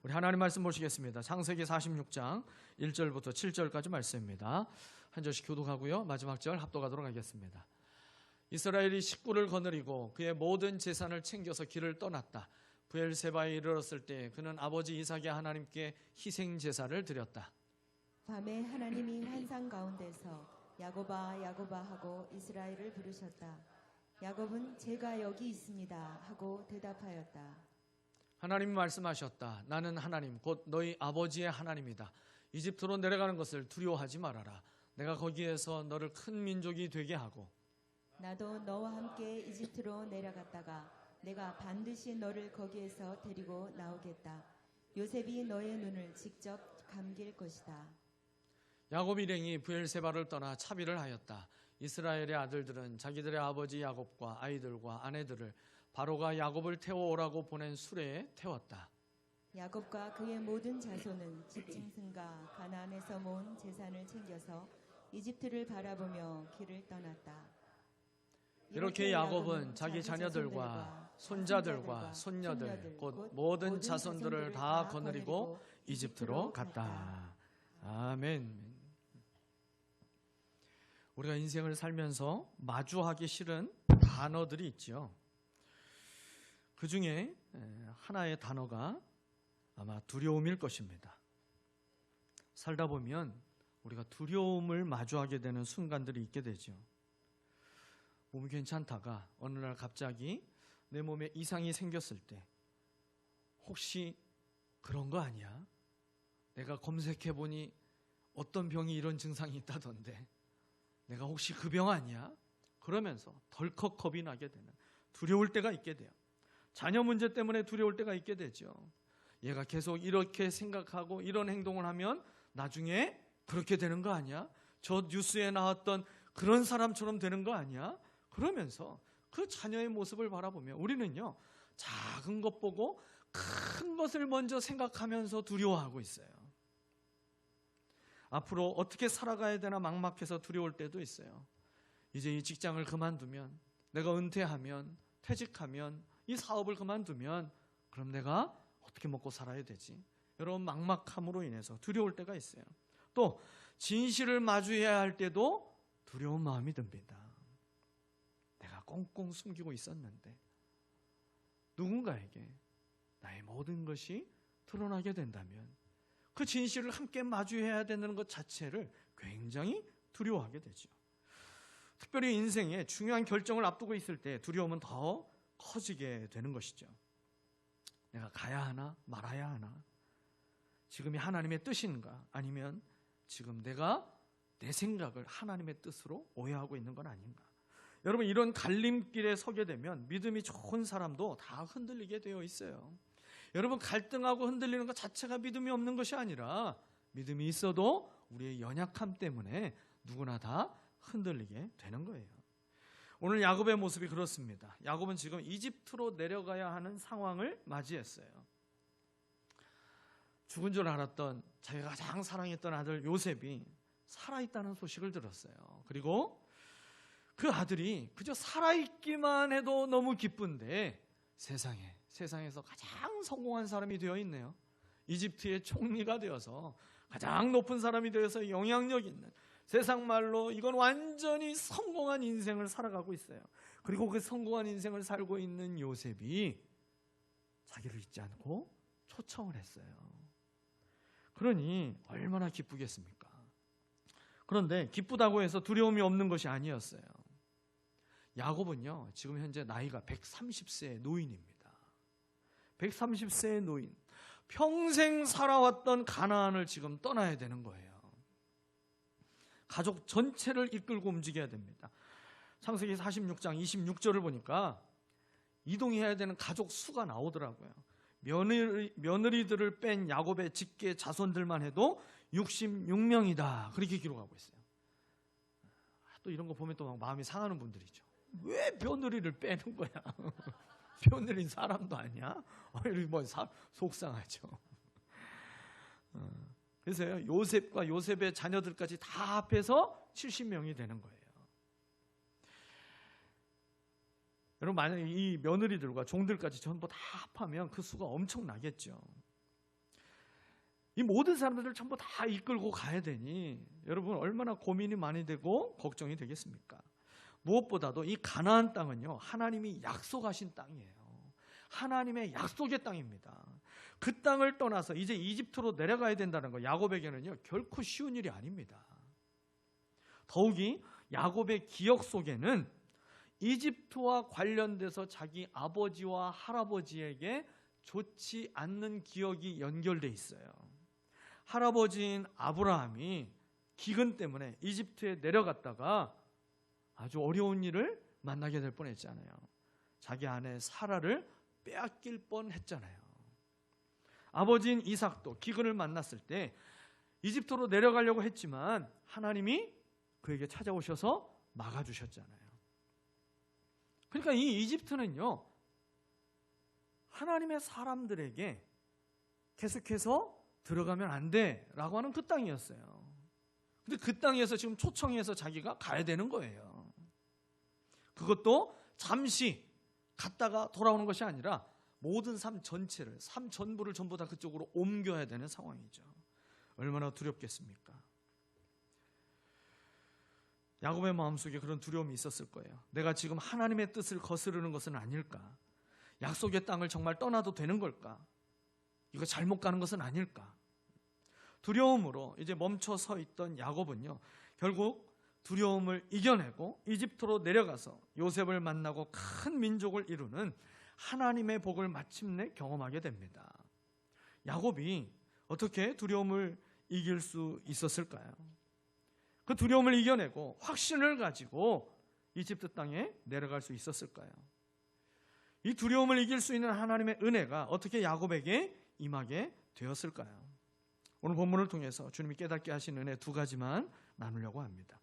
우리 하나님 말씀 보시겠습니다. 창세기 46장 1절부터 7절까지 말씀입니다. 한 절씩 교독하고요. 마지막 절 합독하도록 하겠습니다. 이스라엘이 식구를 거느리고 그의 모든 재산을 챙겨서 길을 떠났다. 브엘세바에 이르렀을 때 그는 아버지 이삭의 하나님께 희생 제사를 드렸다. 밤에 하나님이 환상 가운데서 야곱아 야곱아 하고 이스라엘을 부르셨다. 야곱은 제가 여기 있습니다 하고 대답하였다. 하나님이 말씀하셨다. 나는 하나님 곧 너희 아버지의 하나님이다. 이집트로 내려가는 것을 두려워하지 말아라. 내가 거기에서 너를 큰 민족이 되게 하고 나도 너와 함께 이집트로 내려갔다가 내가 반드시 너를 거기에서 데리고 나오겠다. 요셉이 너의 눈을 직접 감길 것이다. 야곱 일행이 브엘세바를 떠나 차비를 하였다. 이스라엘의 아들들은 자기들의 아버지 야곱과 아이들과 아내들을 바로가 야곱을 태워오라고 보낸 수레에 태웠다. 야곱과 그의 모든 자손은 집짐승과 가나안에서 모은 재산을 챙겨서 이집트를 바라보며 길을 떠났다. 이렇게 야곱은 자기 자녀들과 손자들과 손녀들 곧 모든 자손들을 다 거느리고 이집트로 갔다. 아멘. 우리가 인생을 살면서 마주하기 싫은 단어들이 있죠. 그 중에 하나의 단어가 아마 두려움일 것입니다. 살다 보면 우리가 두려움을 마주하게 되는 순간들이 있게 되죠. 몸이 괜찮다가 어느 날 갑자기 내 몸에 이상이 생겼을 때 혹시 그런 거 아니야? 내가 검색해 보니 어떤 병이 이런 증상이 있다던데 내가 혹시 그 병 아니야? 그러면서 덜컥 겁이 나게 되는 두려울 때가 있게 돼요. 자녀 문제 때문에 두려울 때가 있게 되죠. 얘가 계속 이렇게 생각하고 이런 행동을 하면 나중에 그렇게 되는 거 아니야? 저 뉴스에 나왔던 그런 사람처럼 되는 거 아니야? 그러면서 그 자녀의 모습을 바라보며 우리는요, 작은 것 보고 큰 것을 먼저 생각하면서 두려워하고 있어요. 앞으로 어떻게 살아가야 되나 막막해서 두려울 때도 있어요. 이제 이 직장을 그만두면, 내가 은퇴하면, 퇴직하면, 이 사업을 그만두면 그럼 내가 어떻게 먹고 살아야 되지? 여러분, 막막함으로 인해서 두려울 때가 있어요. 또 진실을 마주해야 할 때도 두려운 마음이 듭니다. 내가 꽁꽁 숨기고 있었는데 누군가에게 나의 모든 것이 드러나게 된다면 그 진실을 함께 마주해야 되는 것 자체를 굉장히 두려워하게 되죠. 특별히 인생에 중요한 결정을 앞두고 있을 때 두려움은 더 커지게 되는 것이죠. 내가 가야 하나 말아야 하나? 지금이 하나님의 뜻인가? 아니면 지금 내가 내 생각을 하나님의 뜻으로 오해하고 있는 건 아닌가? 여러분, 이런 갈림길에 서게 되면 믿음이 좋은 사람도 다 흔들리게 되어 있어요. 여러분, 갈등하고 흔들리는 것 자체가 믿음이 없는 것이 아니라 믿음이 있어도 우리의 연약함 때문에 누구나 다 흔들리게 되는 거예요. 오늘 야곱의 모습이 그렇습니다. 야곱은 지금 이집트로 내려가야 하는 상황을 맞이했어요. 죽은 줄 알았던 자기가 가장 사랑했던 아들 요셉이 살아있다는 소식을 들었어요. 그리고 그 아들이 그저 살아있기만 해도 너무 기쁜데 세상에서 가장 성공한 사람이 되어 있네요. 이집트의 총리가 되어서 가장 높은 사람이 되어서 영향력 있는, 세상 말로 이건 완전히 성공한 인생을 살아가고 있어요. 그리고 그 성공한 인생을 살고 있는 요셉이 자기를 잊지 않고 초청을 했어요. 그러니 얼마나 기쁘겠습니까? 그런데 기쁘다고 해서 두려움이 없는 것이 아니었어요. 야곱은요, 지금 현재 나이가 130세의 노인입니다. 130세의 노인. 평생 살아왔던 가나안을 지금 떠나야 되는 거예요. 가족 전체를 이끌고 움직여야 됩니다. 창세기 46장 26절을 보니까 이동해야 되는 가족 수가 나오더라고요. 며느리들을 뺀 야곱의 직계 자손들만 해도 66명이다. 그렇게 기록하고 있어요. 또 이런 거 보면 또 막 마음이 상하는 분들이죠. 왜 며느리를 빼는 거야? 며느리는 사람도 아니야? 뭐 속상하죠. 그래서 요셉과 요셉의 자녀들까지 다 합해서 70명이 되는 거예요. 여러분, 만약에 이 며느리들과 종들까지 전부 다 합하면 그 수가 엄청나겠죠. 이 모든 사람들을 전부 다 이끌고 가야 되니 여러분 얼마나 고민이 많이 되고 걱정이 되겠습니까? 무엇보다도 이 가나안 땅은요, 하나님이 약속하신 땅이에요. 하나님의 약속의 땅입니다. 그 땅을 떠나서 이제 이집트로 내려가야 된다는 거, 야곱에게는요 결코 쉬운 일이 아닙니다. 더욱이 야곱의 기억 속에는 이집트와 관련돼서 자기 아버지와 할아버지에게 좋지 않는 기억이 연결돼 있어요. 할아버지인 아브라함이 기근 때문에 이집트에 내려갔다가 아주 어려운 일을 만나게 될 뻔했잖아요. 자기 아내 사라를 빼앗길 뻔했잖아요. 아버지인 이삭도 기근을 만났을 때 이집트로 내려가려고 했지만 하나님이 그에게 찾아오셔서 막아주셨잖아요. 그러니까 이 이집트는요, 하나님의 사람들에게 계속해서 들어가면 안 돼라고 하는 그 땅이었어요. 근데 그 땅에서 지금 초청해서 자기가 가야 되는 거예요. 그것도 잠시 갔다가 돌아오는 것이 아니라 모든 삶 전체를, 삶 전부를 전부 다 그쪽으로 옮겨야 되는 상황이죠. 얼마나 두렵겠습니까? 야곱의 마음속에 그런 두려움이 있었을 거예요. 내가 지금 하나님의 뜻을 거스르는 것은 아닐까? 약속의 땅을 정말 떠나도 되는 걸까? 이거 잘못 가는 것은 아닐까? 두려움으로 이제 멈춰 서 있던 야곱은요, 결국 두려움을 이겨내고 이집트로 내려가서 요셉을 만나고 큰 민족을 이루는 하나님의 복을 마침내 경험하게 됩니다. 야곱이 어떻게 두려움을 이길 수 있었을까요? 그 두려움을 이겨내고 확신을 가지고 이집트 땅에 내려갈 수 있었을까요? 이 두려움을 이길 수 있는 하나님의 은혜가 어떻게 야곱에게 임하게 되었을까요? 오늘 본문을 통해서 주님이 깨닫게 하신 은혜 두 가지만 나누려고 합니다.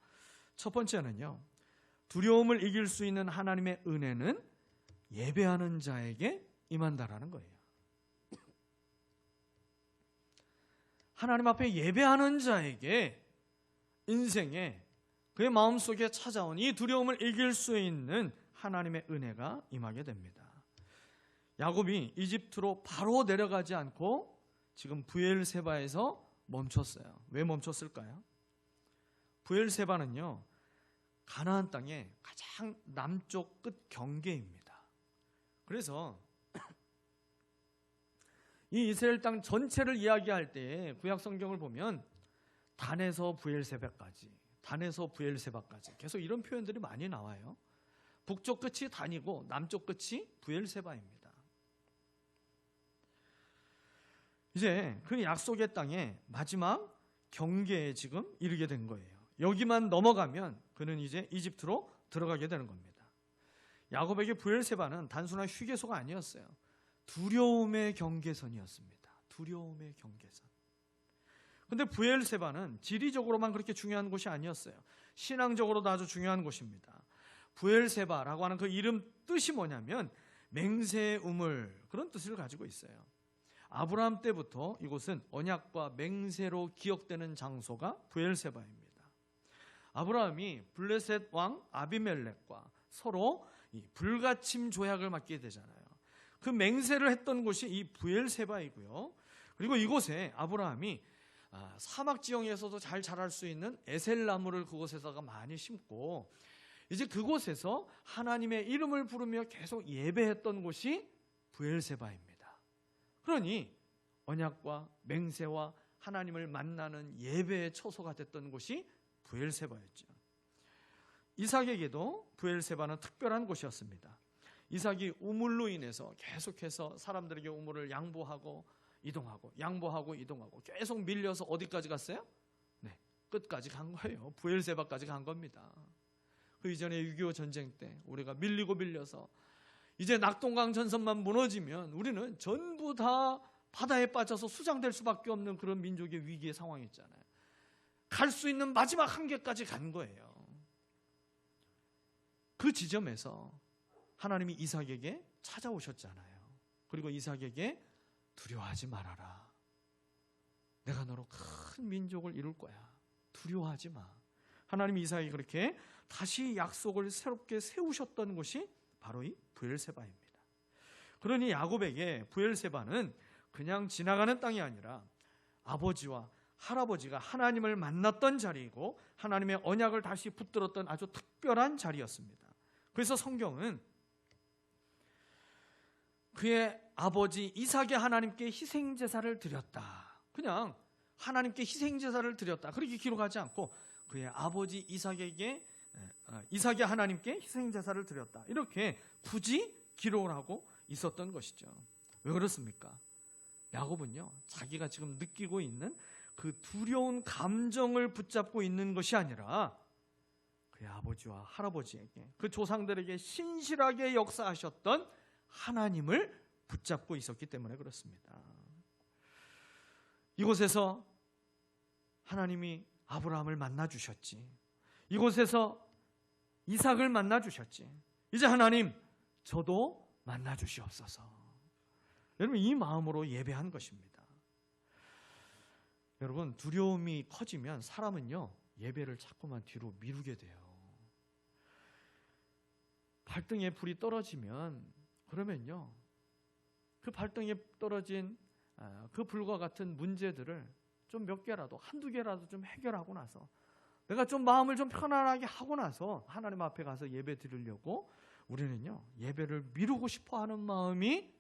첫 번째는요, 두려움을 이길 수 있는 하나님의 은혜는 예배하는 자에게 임한다라는 거예요. 하나님 앞에 예배하는 자에게 인생에 그의 마음속에 찾아온 이 두려움을 이길 수 있는 하나님의 은혜가 임하게 됩니다. 야곱이 이집트로 바로 내려가지 않고 지금 브엘세바에서 멈췄어요. 왜 멈췄을까요? 브엘세바는요, 가나안 땅의 가장 남쪽 끝 경계입니다. 그래서 이 이스라엘 땅 전체를 이야기할 때 구약 성경을 보면 단에서 브엘세바까지, 단에서 브엘세바까지 계속 이런 표현들이 많이 나와요. 북쪽 끝이 단이고 남쪽 끝이 브엘세바입니다. 이제 그 약속의 땅에 마지막 경계에 지금 이르게 된 거예요. 여기만 넘어가면 그는 이제 이집트로 들어가게 되는 겁니다. 야곱에게 브엘세바는 단순한 휴게소가 아니었어요. 두려움의 경계선이었습니다. 두려움의 경계선. 근데 브엘세바는 지리적으로만 그렇게 중요한 곳이 아니었어요. 신앙적으로도 아주 중요한 곳입니다. 브엘세바라고 하는 그 이름 뜻이 뭐냐면 맹세의 우물, 그런 뜻을 가지고 있어요. 아브라함 때부터 이곳은 언약과 맹세로 기억되는 장소가 브엘세바입니다. 아브라함이 블레셋 왕 아비멜렉과 서로 이 불가침 조약을 맺게 되잖아요. 그 맹세를 했던 곳이 이 브엘세바이고요. 그리고 이곳에 아브라함이 사막 지형에서도 잘 자랄 수 있는 에셀나무를 그곳에다가 많이 심고 이제 그곳에서 하나님의 이름을 부르며 계속 예배했던 곳이 브엘세바입니다. 그러니 언약과 맹세와 하나님을 만나는 예배의 처소가 됐던 곳이 브엘세바였죠. 이삭에게도 브엘세바는 특별한 곳이었습니다. 이삭이 우물로 인해서 계속해서 사람들에게 우물을 양보하고 이동하고 양보하고 이동하고 계속 밀려서 어디까지 갔어요? 네, 끝까지 간 거예요. 브엘세바까지 간 겁니다. 그 이전에 6.25 전쟁 때 우리가 밀리고 밀려서 이제 낙동강 전선만 무너지면 우리는 전부 다 바다에 빠져서 수장될 수밖에 없는 그런 민족의 위기의 상황이었잖아요. 갈 수 있는 마지막 한계까지 간 거예요. 그 지점에서 하나님이 이삭에게 찾아오셨잖아요. 그리고 이삭에게 두려워하지 말아라. 내가 너로 큰 민족을 이룰 거야. 두려워하지 마. 하나님이 이삭에게 그렇게 다시 약속을 새롭게 세우셨던 곳이 바로 이 브엘세바입니다. 그러니 야곱에게 브엘세바는 그냥 지나가는 땅이 아니라 아버지와 할아버지가 하나님을 만났던 자리이고 하나님의 언약을 다시 붙들었던 아주 특별한 자리였습니다. 그래서 성경은 그의 아버지 이삭의 하나님께 희생제사를 드렸다, 그냥 하나님께 희생제사를 드렸다 그렇게 기록하지 않고 그의 아버지 이삭의 하나님께 희생제사를 드렸다 이렇게 굳이 기록을 하고 있었던 것이죠. 왜 그렇습니까? 야곱은요, 자기가 지금 느끼고 있는 그 두려운 감정을 붙잡고 있는 것이 아니라 그의 아버지와 할아버지에게, 그 조상들에게 신실하게 역사하셨던 하나님을 붙잡고 있었기 때문에 그렇습니다. 이곳에서 하나님이 아브라함을 만나 주셨지, 이곳에서 이삭을 만나 주셨지, 이제 하나님 저도 만나 주시옵소서. 여러분, 이 마음으로 예배한 것입니다. 여러분, 두려움이 커지면 사람은요, 예배를 자꾸만 뒤로 미루게 돼요. 발등에 불이 떨어지면, 그러면요, 그 발등에 떨어진 그 불과 같은 문제들을 좀 몇 개라도, 한두 개라도 좀 해결하고 나서, 내가 좀 마음을 좀 편안하게 하고 나서 하나님 앞에 가서 예배 드리려고 우리는요, 예배를 미루고 싶어 하는 마음이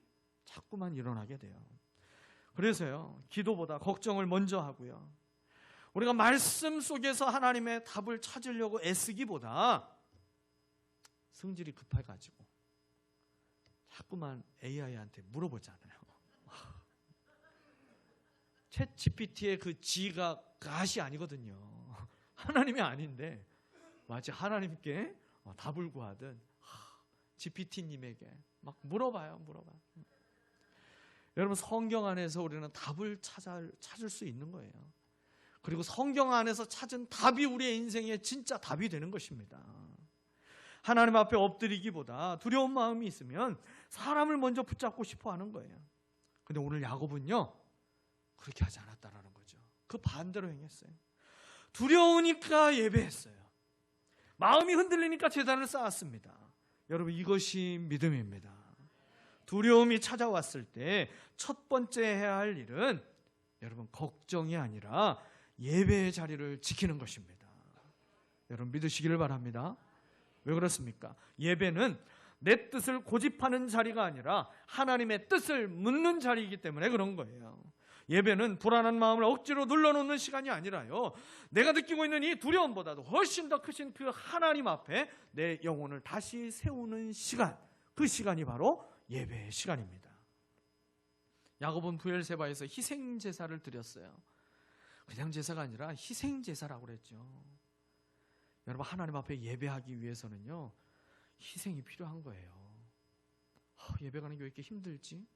자꾸만 일어나게 돼요. 그래서요, 기도보다 걱정을 먼저 하고요, 우리가 말씀 속에서 하나님의 답을 찾으려고 애쓰기보다 성질이 급해가지고 자꾸만 AI한테 물어보잖아요. 챗 GPT의 그 G가 갓이 아니거든요. 하나님이 아닌데 마치 하나님께 답을 구하듯 GPT님에게 막 물어봐요. 여러분, 성경 안에서 우리는 답을 찾을 수 있는 거예요. 그리고 성경 안에서 찾은 답이 우리의 인생의 진짜 답이 되는 것입니다. 하나님 앞에 엎드리기보다 두려운 마음이 있으면 사람을 먼저 붙잡고 싶어 하는 거예요. 근데 오늘 야곱은요, 그렇게 하지 않았다라는 거죠. 그 반대로 행했어요. 두려우니까 예배했어요. 마음이 흔들리니까 제단을 쌓았습니다. 여러분, 이것이 믿음입니다. 두려움이 찾아왔을 때 첫 번째 해야 할 일은 여러분, 걱정이 아니라 예배의 자리를 지키는 것입니다. 여러분, 믿으시기를 바랍니다. 왜 그렇습니까? 예배는 내 뜻을 고집하는 자리가 아니라 하나님의 뜻을 묻는 자리이기 때문에 그런 거예요. 예배는 불안한 마음을 억지로 눌러놓는 시간이 아니라요, 내가 느끼고 있는 이 두려움보다도 훨씬 더 크신 그 하나님 앞에 내 영혼을 다시 세우는 시간, 그 시간이 바로 예배의 시간입니다. 야곱은 브엘세바에서 희생제사를 드렸어요. 그냥 제사가 아니라 희생제사라고 그랬죠. 여러분, 하나님 앞에 예배하기 위해서는요, 희생이 필요한 거예요. 예배 가는 게 왜 이렇게 힘들지?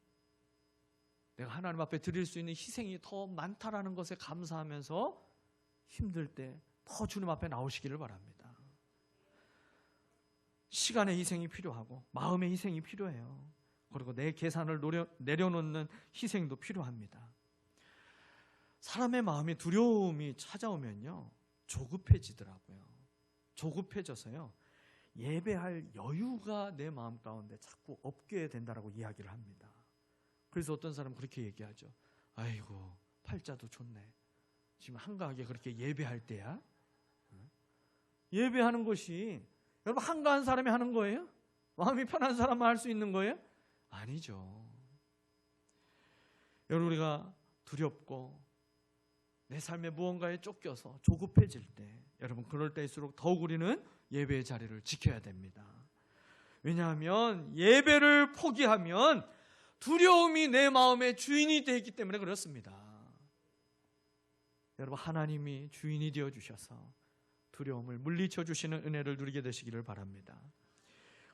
내가 하나님 앞에 드릴 수 있는 희생이 더 많다라는 것에 감사하면서 힘들 때 더 주님 앞에 나오시기를 바랍니다. 시간의 희생이 필요하고 마음의 희생이 필요해요. 그리고 내 계산을 내려놓는 희생도 필요합니다. 사람의 마음에 두려움이 찾아오면요, 조급해지더라고요. 조급해져서요, 예배할 여유가 내 마음 가운데 자꾸 없게 된다라고 이야기를 합니다. 그래서 어떤 사람은 그렇게 얘기하죠. 아이고, 팔자도 좋네. 지금 한가하게 그렇게 예배할 때야? 예배하는 것이 여러분, 한가한 사람이 하는 거예요? 마음이 편한 사람만 할 수 있는 거예요? 아니죠. 여러분, 우리가 두렵고 내 삶에 무언가에 쫓겨서 조급해질 때, 여러분, 그럴 때일수록 더욱 우리는 예배의 자리를 지켜야 됩니다. 왜냐하면 예배를 포기하면 두려움이 내 마음의 주인이 되기 때문에 그렇습니다. 여러분, 하나님이 주인이 되어주셔서 두려움을 물리쳐 주시는 은혜를 누리게 되시기를 바랍니다.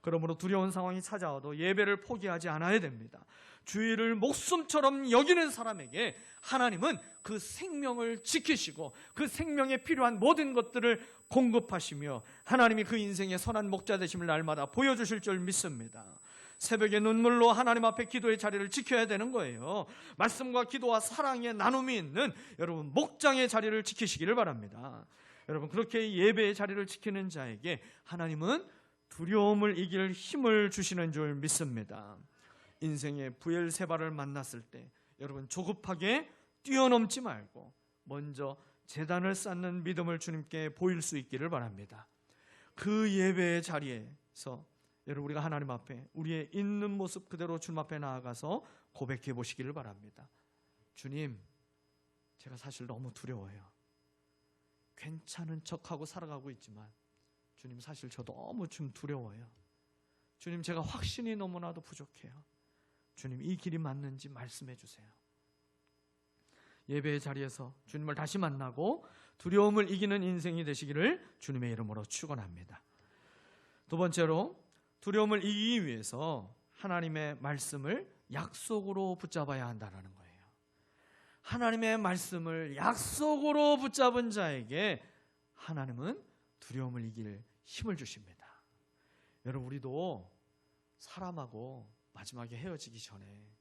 그러므로 두려운 상황이 찾아와도 예배를 포기하지 않아야 됩니다. 주의를 목숨처럼 여기는 사람에게 하나님은 그 생명을 지키시고 그 생명에 필요한 모든 것들을 공급하시며 하나님이 그 인생의 선한 목자 되심을 날마다 보여주실 줄 믿습니다. 새벽에 눈물로 하나님 앞에 기도의 자리를 지켜야 되는 거예요. 말씀과 기도와 사랑의 나눔이 있는 여러분, 목장의 자리를 지키시기를 바랍니다. 여러분, 그렇게 예배의 자리를 지키는 자에게 하나님은 두려움을 이길 힘을 주시는 줄 믿습니다. 인생의 브엘세바를 만났을 때 여러분, 조급하게 뛰어넘지 말고 먼저 제단을 쌓는 믿음을 주님께 보일 수 있기를 바랍니다. 그 예배의 자리에서 여러분 우리가 하나님 앞에 우리의 있는 모습 그대로 주님 앞에 나아가서 고백해 보시기를 바랍니다. 주님, 제가 사실 너무 두려워요. 괜찮은 척하고 살아가고 있지만 주님, 사실 저 너무 좀 두려워요. 주님, 제가 확신이 너무나도 부족해요. 주님, 이 길이 맞는지 말씀해 주세요. 예배의 자리에서 주님을 다시 만나고 두려움을 이기는 인생이 되시기를 주님의 이름으로 축원합니다. 두 번째로, 두려움을 이기기 위해서 하나님의 말씀을 약속으로 붙잡아야 한다는 거예요. 하나님의 말씀을 약속으로 붙잡은 자에게 하나님은 두려움을 이길 힘을 주십니다. 여러분, 우리도 사람하고 마지막에 헤어지기 전에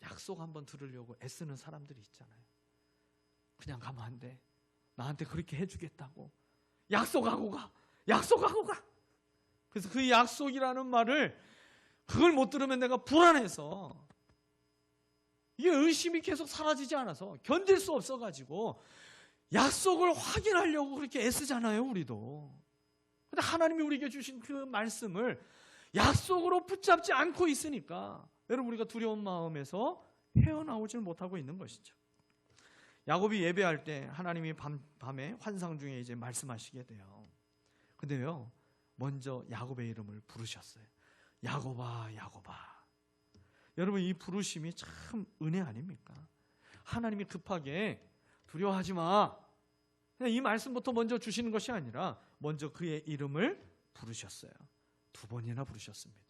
약속 한번 들으려고 애쓰는 사람들이 있잖아요. 그냥 가면 안 돼. 나한테 그렇게 해주겠다고 약속하고 가. 약속하고 가. 그래서 그 약속이라는 말을 그걸 못 들으면 내가 불안해서 이게 의심이 계속 사라지지 않아서 견딜 수 없어가지고 약속을 확인하려고 그렇게 애쓰잖아요, 우리도. 근데 하나님이 우리에게 주신 그 말씀을 약속으로 붙잡지 않고 있으니까 여러분, 우리가 두려운 마음에서 헤어나오질 못하고 있는 것이죠. 야곱이 예배할 때 하나님이 밤에 환상 중에 이제 말씀하시게 돼요. 근데요, 먼저 야곱의 이름을 부르셨어요. 야곱아, 야곱아. 여러분, 이 부르심이 참 은혜 아닙니까? 하나님이 급하게 두려워하지 마, 그냥 이 말씀부터 먼저 주시는 것이 아니라 먼저 그의 이름을 부르셨어요. 2번이나 부르셨습니다.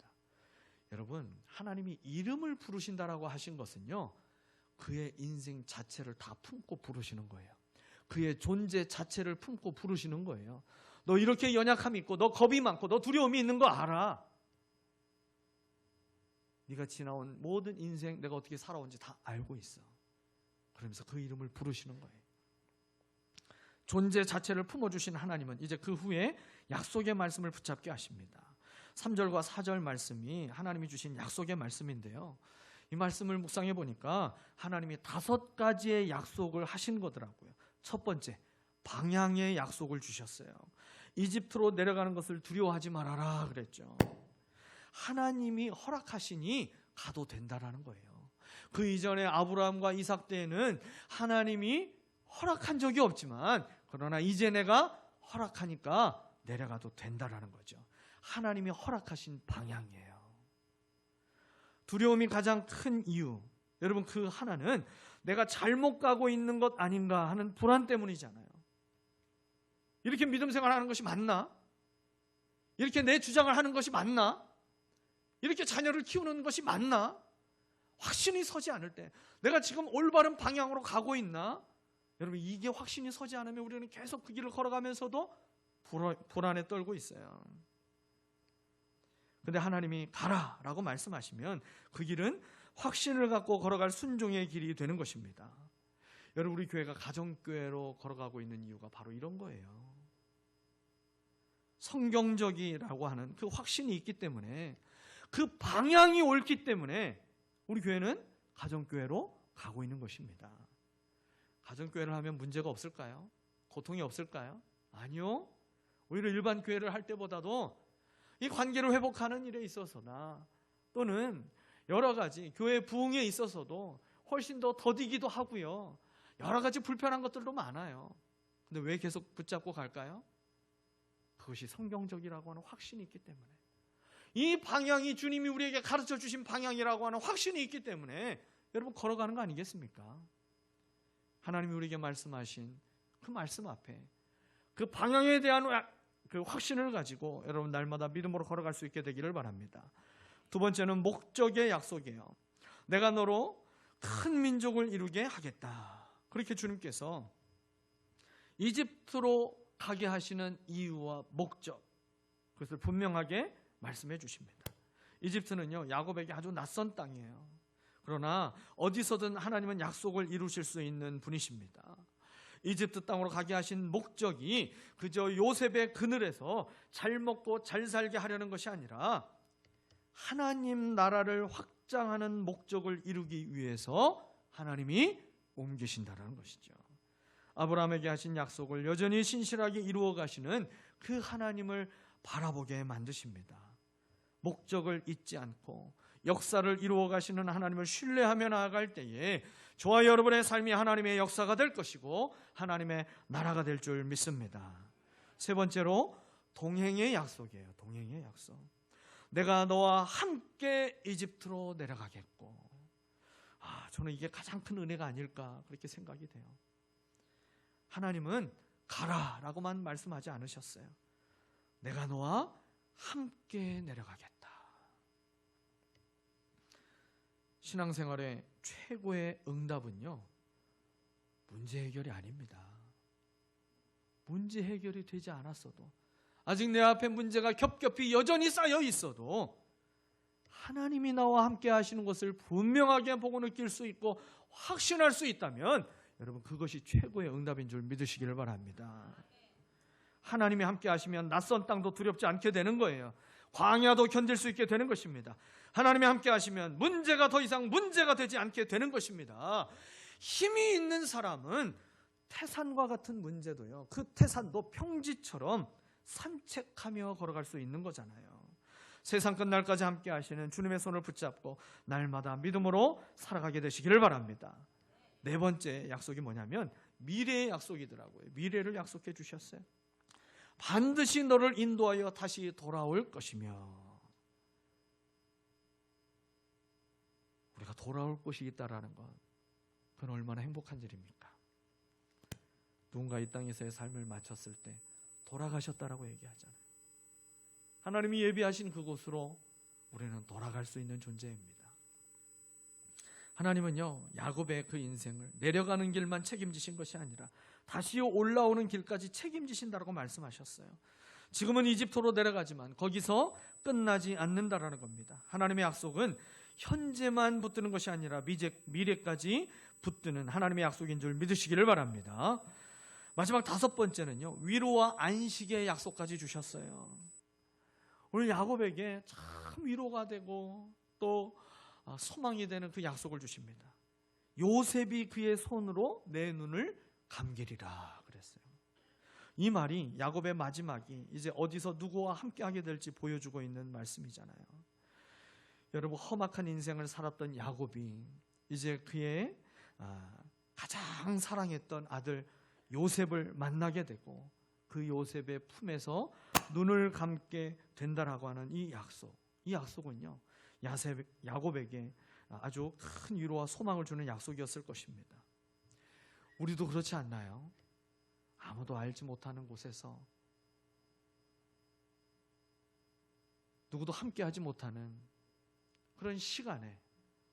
여러분, 하나님이 이름을 부르신다라고 하신 것은요, 그의 인생 자체를 다 품고 부르시는 거예요. 그의 존재 자체를 품고 부르시는 거예요. 너 이렇게 연약함이 있고 너 겁이 많고 너 두려움이 있는 거 알아. 네가 지나온 모든 인생 내가 어떻게 살아온지 다 알고 있어. 그러면서 그 이름을 부르시는 거예요. 존재 자체를 품어주신 하나님은 이제 그 후에 약속의 말씀을 붙잡게 하십니다. 3절과 4절 말씀이 하나님이 주신 약속의 말씀인데요, 이 말씀을 묵상해 보니까 하나님이 5가지의 약속을 하신 거더라고요. 첫 번째, 방향의 약속을 주셨어요. 이집트로 내려가는 것을 두려워하지 말아라 그랬죠. 하나님이 허락하시니 가도 된다라는 거예요. 그 이전에 아브라함과 이삭 때에는 하나님이 허락한 적이 없지만 그러나 이제 내가 허락하니까 내려가도 된다라는 거죠. 하나님이 허락하신 방향이에요. 두려움이 가장 큰 이유, 여러분, 그 하나는 내가 잘못 가고 있는 것 아닌가 하는 불안 때문이잖아요. 이렇게 믿음 생활하는 것이 맞나? 이렇게 내 주장을 하는 것이 맞나? 이렇게 자녀를 키우는 것이 맞나? 확신이 서지 않을 때 내가 지금 올바른 방향으로 가고 있나? 여러분, 이게 확신이 서지 않으면 우리는 계속 그 길을 걸어가면서도 불안에 떨고 있어요. 근데 하나님이 가라라고 말씀하시면 그 길은 확신을 갖고 걸어갈 순종의 길이 되는 것입니다. 여러분, 우리 교회가 가정교회로 걸어가고 있는 이유가 바로 이런 거예요. 성경적이라고 하는 그 확신이 있기 때문에, 그 방향이 옳기 때문에 우리 교회는 가정교회로 가고 있는 것입니다. 가정교회를 하면 문제가 없을까요? 고통이 없을까요? 아니요. 오히려 일반 교회를 할 때보다도 이 관계를 회복하는 일에 있어서나 또는 여러 가지 교회 부흥에 있어서도 훨씬 더 더디기도 하고요. 여러 가지 불편한 것들도 많아요. 근데 왜 계속 붙잡고 갈까요? 그것이 성경적이라고 하는 확신이 있기 때문에, 이 방향이 주님이 우리에게 가르쳐 주신 방향이라고 하는 확신이 있기 때문에 여러분 걸어가는 거 아니겠습니까? 하나님이 우리에게 말씀하신 그 말씀 앞에 그 방향에 대한 그 확신을 가지고 여러분 날마다 믿음으로 걸어갈 수 있게 되기를 바랍니다. 두 번째는 목적의 약속이에요. 내가 너로 큰 민족을 이루게 하겠다. 그렇게 주님께서 이집트로 가게 하시는 이유와 목적, 그것을 분명하게 말씀해 주십니다. 이집트는요, 야곱에게 아주 낯선 땅이에요. 그러나 어디서든 하나님은 약속을 이루실 수 있는 분이십니다. 이집트 땅으로 가게 하신 목적이 그저 요셉의 그늘에서 잘 먹고 잘 살게 하려는 것이 아니라 하나님 나라를 확장하는 목적을 이루기 위해서 하나님이 옮기신다라는 것이죠. 아브라함에게 하신 약속을 여전히 신실하게 이루어 가시는 그 하나님을 바라보게 만드십니다. 목적을 잊지 않고 역사를 이루어 가시는 하나님을 신뢰하며 나아갈 때에 저와 여러분의 삶이 하나님의 역사가 될 것이고 하나님의 나라가 될 줄 믿습니다. 세 번째로 동행의 약속이에요. 동행의 약속. 내가 너와 함께 이집트로 내려가겠고. 저는 이게 가장 큰 은혜가 아닐까 그렇게 생각이 돼요. 하나님은 가라라고만 말씀하지 않으셨어요. 내가 너와 함께 내려가겠다. 신앙생활의 최고의 응답은요, 문제 해결이 아닙니다. 문제 해결이 되지 않았어도, 아직 내 앞에 문제가 겹겹이 여전히 쌓여 있어도 하나님이 나와 함께 하시는 것을 분명하게 보고 느낄 수 있고 확신할 수 있다면 여러분, 그것이 최고의 응답인 줄 믿으시기를 바랍니다. 하나님이 함께 하시면 낯선 땅도 두렵지 않게 되는 거예요. 광야도 견딜 수 있게 되는 것입니다. 하나님이 함께 하시면 문제가 더 이상 문제가 되지 않게 되는 것입니다. 힘이 있는 사람은 태산과 같은 문제도요, 그 태산도 평지처럼 산책하며 걸어갈 수 있는 거잖아요. 세상 끝날까지 함께 하시는 주님의 손을 붙잡고 날마다 믿음으로 살아가게 되시기를 바랍니다. 네 번째 약속이 뭐냐면 미래의 약속이더라고요. 미래를 약속해 주셨어요. 반드시 너를 인도하여 다시 돌아올 것이며. 우리가 돌아올 곳이 있다라는 것, 그건 얼마나 행복한 일입니까? 누군가 이 땅에서의 삶을 마쳤을 때 돌아가셨다라고 얘기하잖아요. 하나님이 예비하신 그곳으로 우리는 돌아갈 수 있는 존재입니다. 하나님은요, 야곱의 그 인생을 내려가는 길만 책임지신 것이 아니라 다시 올라오는 길까지 책임지신다라고 말씀하셨어요. 지금은 이집트로 내려가지만 거기서 끝나지 않는다라는 겁니다. 하나님의 약속은 현재만 붙드는 것이 아니라 미래까지 붙드는 하나님의 약속인 줄 믿으시기를 바랍니다. 마지막 다섯 번째는요, 위로와 안식의 약속까지 주셨어요. 오늘 야곱에게 참 위로가 되고 또 소망이 되는 그 약속을 주십니다. 요셉이 그의 손으로 내 눈을 감기리라 그랬어요. 이 말이 야곱의 마지막이 이제 어디서 누구와 함께하게 될지 보여주고 있는 말씀이잖아요. 여러분, 험악한 인생을 살았던 야곱이 이제 그의 가장 사랑했던 아들 요셉을 만나게 되고 그 요셉의 품에서 눈을 감게 된다라고 하는 이 약속, 이 약속은요, 야곱에게 아주 큰 위로와 소망을 주는 약속이었을 것입니다. 우리도 그렇지 않나요? 아무도 알지 못하는 곳에서 누구도 함께하지 못하는 그런 시간에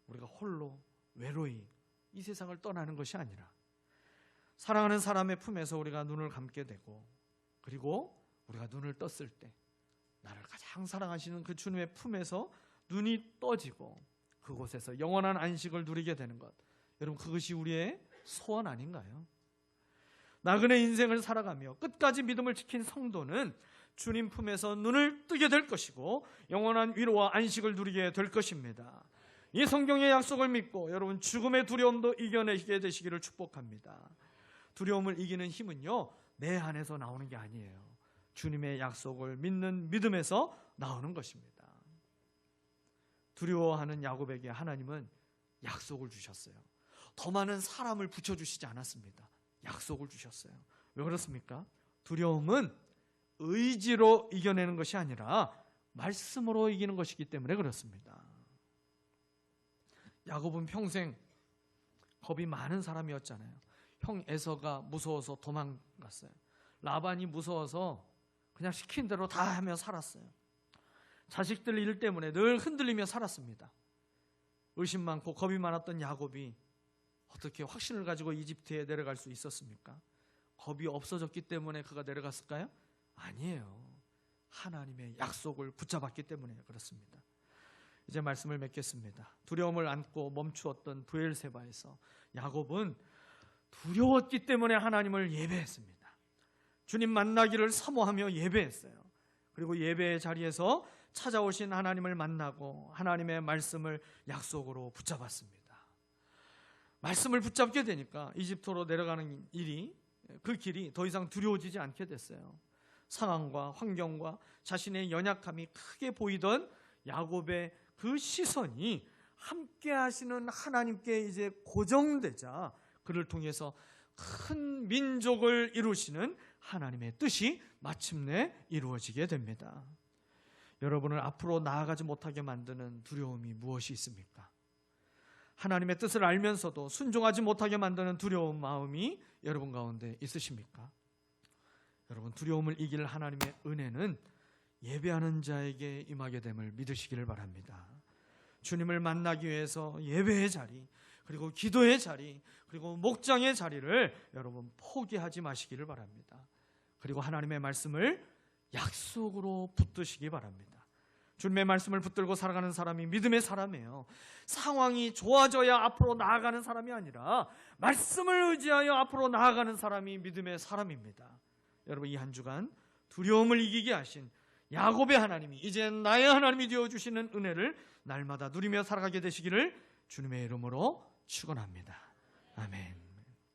우리가 홀로 외로이 이 세상을 떠나는 것이 아니라 사랑하는 사람의 품에서 우리가 눈을 감게 되고, 그리고 우리가 눈을 떴을 때 나를 가장 사랑하시는 그 주님의 품에서 눈이 떠지고 그곳에서 영원한 안식을 누리게 되는 것, 여러분, 그것이 우리의 소원 아닌가요? 나그네 인생을 살아가며 끝까지 믿음을 지킨 성도는 주님 품에서 눈을 뜨게 될 것이고 영원한 위로와 안식을 누리게 될 것입니다. 이 성경의 약속을 믿고 여러분, 죽음의 두려움도 이겨내게 되시기를 축복합니다. 두려움을 이기는 힘은요, 내 안에서 나오는 게 아니에요. 주님의 약속을 믿는 믿음에서 나오는 것입니다. 두려워하는 야곱에게 하나님은 약속을 주셨어요. 더 많은 사람을 붙여주시지 않았습니다. 약속을 주셨어요. 왜 그렇습니까? 두려움은 의지로 이겨내는 것이 아니라 말씀으로 이기는 것이기 때문에 그렇습니다. 야곱은 평생 겁이 많은 사람이었잖아요. 형 에서가 무서워서 도망갔어요. 라반이 무서워서 그냥 시킨 대로 다 하며 살았어요. 자식들 일 때문에 늘 흔들리며 살았습니다. 의심 많고 겁이 많았던 야곱이 어떻게 확신을 가지고 이집트에 내려갈 수 있었습니까? 겁이 없어졌기 때문에 그가 내려갔을까요? 아니에요. 하나님의 약속을 붙잡았기 때문에 그렇습니다. 이제 말씀을 맺겠습니다. 두려움을 안고 멈추었던 브엘세바에서 야곱은 두려웠기 때문에 하나님을 예배했습니다. 주님 만나기를 사모하며 예배했어요. 그리고 예배의 자리에서 찾아오신 하나님을 만나고 하나님의 말씀을 약속으로 붙잡았습니다. 말씀을 붙잡게 되니까 이집트로 내려가는 그 길이 더 이상 두려워지지 않게 됐어요. 상황과 환경과 자신의 연약함이 크게 보이던 야곱의 그 시선이 함께 하시는 하나님께 이제 고정되자 그를 통해서 큰 민족을 이루시는 하나님의 뜻이 마침내 이루어지게 됩니다. 여러분을 앞으로 나아가지 못하게 만드는 두려움이 무엇이 있습니까? 하나님의 뜻을 알면서도 순종하지 못하게 만드는 두려운 마음이 여러분 가운데 있으십니까? 여러분, 두려움을 이길 하나님의 은혜는 예배하는 자에게 임하게 됨을 믿으시기를 바랍니다. 주님을 만나기 위해서 예배의 자리, 그리고 기도의 자리, 그리고 목장의 자리를 여러분 포기하지 마시기를 바랍니다. 그리고 하나님의 말씀을 약속으로 붙드시기 바랍니다. 주님의 말씀을 붙들고 살아가는 사람이 믿음의 사람이에요. 상황이 좋아져야 앞으로 나아가는 사람이 아니라 말씀을 의지하여 앞으로 나아가는 사람이 믿음의 사람입니다. 여러분, 이 한 주간 두려움을 이기게 하신 야곱의 하나님이 이제 나의 하나님이 되어주시는 은혜를 날마다 누리며 살아가게 되시기를 주님의 이름으로 축원합니다. 아멘.